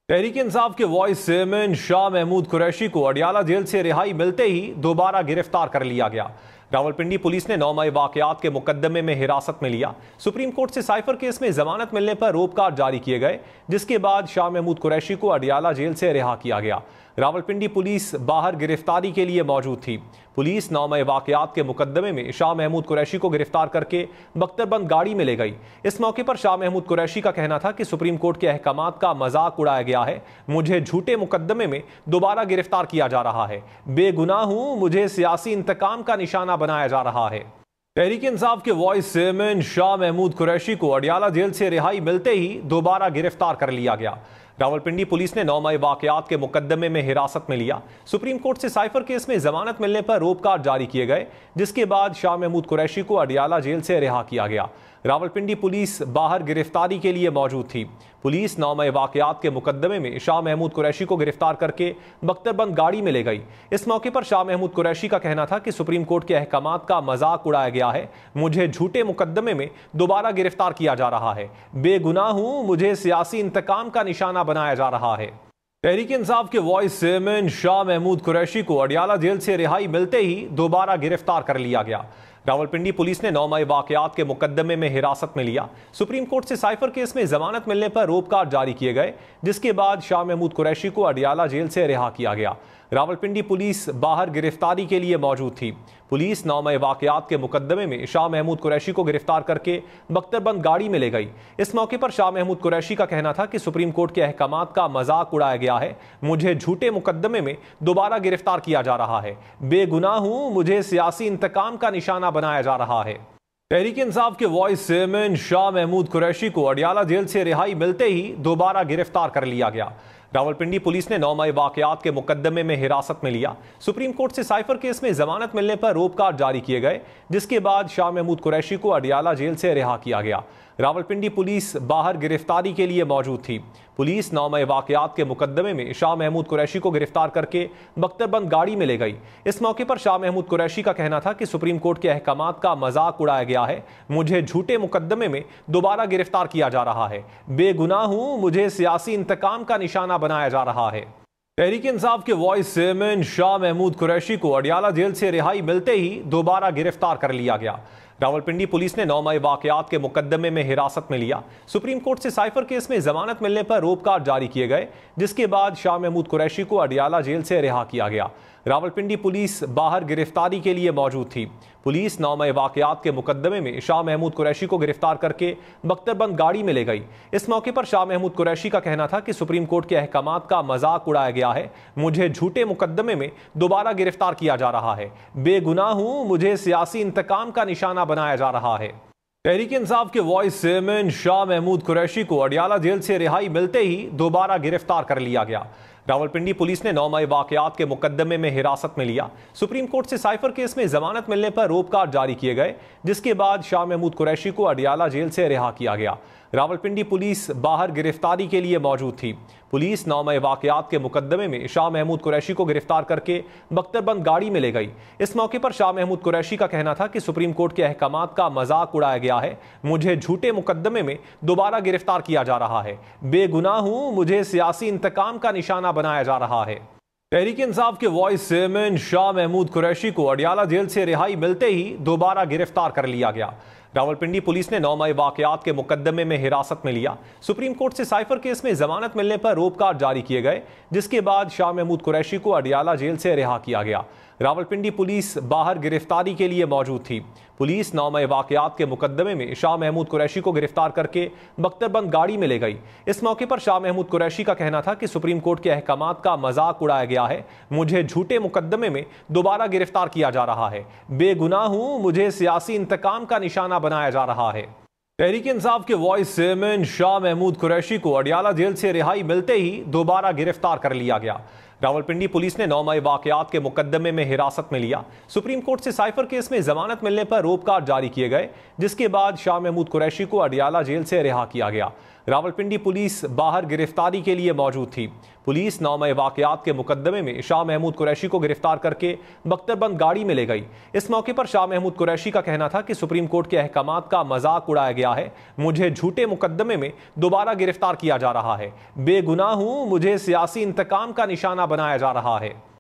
तहरीक इंसाफ के vice chairman Shah Mahmood Qureshi को Adiala jail से रिहाई मिलते ही दोबारा गिरफ्तार कर लिया गया। रावलपिंडी पुलिस ने 9 मई वाकयात के मुकदमे में हिरासत में लिया। सुप्रीम कोर्ट से साइफर केस में जमानत मिलने पर रोपकार जारी किए गए, जिसके बाद शाह महमूद कुरैशी को अडियाला जेल से रिहा किया गया। रावलपिंडी पुलिस बाहर गिरफ्तारी के लिए मौजूद थी। पुलिस 9 मई वाकयात के मुकदमे में शाह महमूद कुरैशी को गिरफ्तार करके बख्तरबंद गाड़ी में ले गई। इस मौके पर शाह महमूद कुरैशी का कहना था कि सुप्रीम कोर्ट के अहकामात का मजाक उड़ाया गया है, मुझे झूठे मुकदमे में दोबारा गिरफ्तार किया जा रहा है, बेगुनाह हूं, मुझे सियासी इंतकाम का निशाना बनाया जा रहा है। तहरीक इंसाफ के वॉइस चेयरमैन शाह महमूद कुरैशी को अडियाला जेल से रिहाई मिलते ही दोबारा गिरफ्तार कर लिया गया। रावलपिंडी पुलिस ने 9 मई वाकयात के मुकदमे में हिरासत में लिया। सुप्रीम कोर्ट से साइफर केस में जमानत मिलने पर रोपकार जारी किए गए, जिसके बाद शाह महमूद कुरैशी को अडियाला जेल से रिहा किया गया। रावलपिंडी पुलिस बाहर गिरफ्तारी के लिए मौजूद थी। पुलिस 9 मई वाकयात के मुकदमे में शाह महमूद कुरैशी को गिरफ्तार करके बख्तरबंद गाड़ी में ले गई। इस मौके पर शाह महमूद कुरैशी का कहना था कि सुप्रीम कोर्ट के अहकामात का मजाक उड़ाया गया है, मुझे झूठे मुकदमे में दोबारा गिरफ्तार किया जा रहा है, बेगुनाह हूं, मुझे सियासी इंतकाम का निशाना बनाया जा रहा है। तहरीक इंसाफ के वॉइस चेयरमैन शाह महमूद कुरैशी को अडियाला जेल से रिहाई मिलते ही दोबारा गिरफ्तार कर लिया गया। रावलपिंडी पुलिस ने 9 मई वाकयात के मुकदमे में हिरासत में लिया। सुप्रीम कोर्ट से साइफर केस में जमानत मिलने पर रोपकार जारी किए गए, जिसके बाद शाह महमूद कुरैशी को अडियाला जेल से रिहा किया गया। रावलपिंडी पुलिस बाहर गिरफ्तारी के लिए मौजूद थी। पुलिस 9 मई वाकयात के मुकदमे में शाह महमूद कुरैशी को गिरफ्तार करके बख्तरबंद गाड़ी में ले गई। इस मौके पर शाह महमूद कुरैशी का कहना था कि सुप्रीम कोर्ट के अहकामात का मजाक उड़ाया गया है, मुझे झूठे मुकदमे में दोबारा गिरफ्तार किया जा रहा है, बेगुनाह हूं, मुझे सियासी इंतकाम का निशाना बनाया जा रहा है। तहरीक इंसाफ के वॉइस चेयरमैन शाह महमूद कुरैशी को अडियाला जेल से रिहाई मिलते ही दोबारा गिरफ्तार कर लिया गया। रावलपिंडी पुलिस ने 9 मई वाकयात के मुकदमे में हिरासत में लिया। सुप्रीम कोर्ट से साइफर केस में जमानत मिलने पर रोपकार जारी किए गए, जिसके बाद शाह महमूद कुरैशी को अडियाला जेल से रिहा किया गया। रावलपिंडी पुलिस बाहर गिरफ्तारी के लिए मौजूद थी। पुलिस 9 मई वाकयात के मुकदमे में शाह महमूद कुरैशी को गिरफ्तार करके बख्तरबंद गाड़ी में ले गई। इस मौके पर शाह महमूद कुरैशी का कहना था कि सुप्रीम कोर्ट के अहकामात का मजाक उड़ाया गया है, मुझे झूठे मुकदमे में दोबारा गिरफ्तार किया जा रहा है, बेगुनाह हूं, मुझे सियासी इंतकाम का निशाना बनाया जा रहा है। तहरीक इंसाफ के वॉइस चेयरमैन शाह महमूद कुरैशी को अडियाला जेल से रिहाई मिलते ही दोबारा गिरफ्तार कर लिया गया। रावलपिंडी पुलिस ने 9 मई वाकयात के मुकदमे में हिरासत में लिया। सुप्रीम कोर्ट से साइफर केस में जमानत मिलने पर रोपकार जारी किए गए, जिसके बाद शाह महमूद कुरैशी को अडियाला जेल से रिहा किया गया। रावलपिंडी पुलिस बाहर गिरफ्तारी के लिए मौजूद थी। पुलिस 9 मई वाकयात के मुकदमे में शाह महमूद कुरैशी को गिरफ्तार करके बख्तरबंद गाड़ी में ले गई। इस मौके पर शाह महमूद कुरैशी का कहना था कि सुप्रीम कोर्ट के अहकामात का मजाक उड़ाया गया है, मुझे झूठे मुकदमे में दोबारा गिरफ्तार किया जा रहा है, बेगुनाह हूं, मुझे सियासी इंतकाम का निशाना बनाया जा रहा है। तहरीक इंसाफ के वॉइस चेयरमैन शाह महमूद कुरैशी को अडियाला जेल से रिहाई मिलते ही दोबारा गिरफ्तार कर लिया गया। रावलपिंडी पुलिस ने 9 मई वाकयात के मुकदमे में हिरासत में लिया। सुप्रीम कोर्ट से साइफर केस में जमानत मिलने पर रोपकार जारी किए गए, जिसके बाद शाह महमूद कुरैशी को अडियाला जेल से रिहा किया गया। रावलपिंडी पुलिस बाहर गिरफ्तारी के लिए मौजूद थी। पुलिस 9 मई वाकयात के मुकदमे में शाह महमूद कुरैशी को गिरफ्तार करके बख्तरबंद गाड़ी में ले गई। इस मौके पर शाह महमूद कुरैशी का कहना था कि सुप्रीम कोर्ट के अहकामात का मजाक उड़ाया गया है, मुझे झूठे मुकदमे में दोबारा गिरफ्तार किया जा रहा है, बेगुनाह हूं, मुझे सियासी इंतकाम का निशाना बनाया जा रहा है। तहरीक इंसाफ के वॉइस चेयरमैन शाह महमूद कुरैशी को अडियाला जेल से रिहाई मिलते ही दोबारा गिरफ्तार कर लिया गया। रावलपिंडी पुलिस ने 9 मई वाकयात के मुकदमे में हिरासत में लिया। सुप्रीम कोर्ट से साइफर केस में जमानत मिलने पर रोपकार जारी किए गए, जिसके बाद शाह महमूद कुरैशी को अडियाला जेल से रिहा किया गया। रावलपिंडी पुलिस बाहर गिरफ्तारी के लिए मौजूद थी। पुलिस 9 मई वाकयात के मुकदमे में शाह महमूद कुरैशी को गिरफ्तार करके बख्तरबंद गाड़ी में ले गई। इस मौके पर शाह महमूद कुरैशी का कहना था कि सुप्रीम कोर्ट के अहकामात का मजाक उड़ाया गया है, मुझे झूठे मुकदमे में दोबारा गिरफ्तार किया जा रहा है, बेगुनाह हूं, मुझे सियासी इंतकाम का निशाना बनाया जा रहा है। तहरीक इंसाफ के वॉइस चेयरमैन शाह महमूद कुरैशी को अडियाला जेल से रिहाई मिलते ही दोबारा गिरफ्तार कर लिया गया। रावलपिंडी पुलिस ने 9 मई वाकयात के मुकदमे में हिरासत में लिया। सुप्रीम कोर्ट से साइफर केस में जमानत मिलने पर रोप कार्ड जारी किए गए, जिसके बाद शाह महमूद कुरैशी को अडियाला जेल से रिहा किया गया। रावलपिंडी पुलिस बाहर गिरफ्तारी के लिए मौजूद थी। पुलिस 9 मई वाकयात के मुकदमे में शाह महमूद कुरैशी को गिरफ्तार करके बख्तरबंद गाड़ी में ले गई। इस मौके पर शाह महमूद कुरैशी का कहना था कि सुप्रीम कोर्ट के अहकामात का मजाक उड़ाया गया है, मुझे झूठे मुकदमे में दोबारा गिरफ्तार किया जा रहा है, बेगुनाह हूं, मुझे सियासी इंतकाम का निशाना बनाया जा रहा है।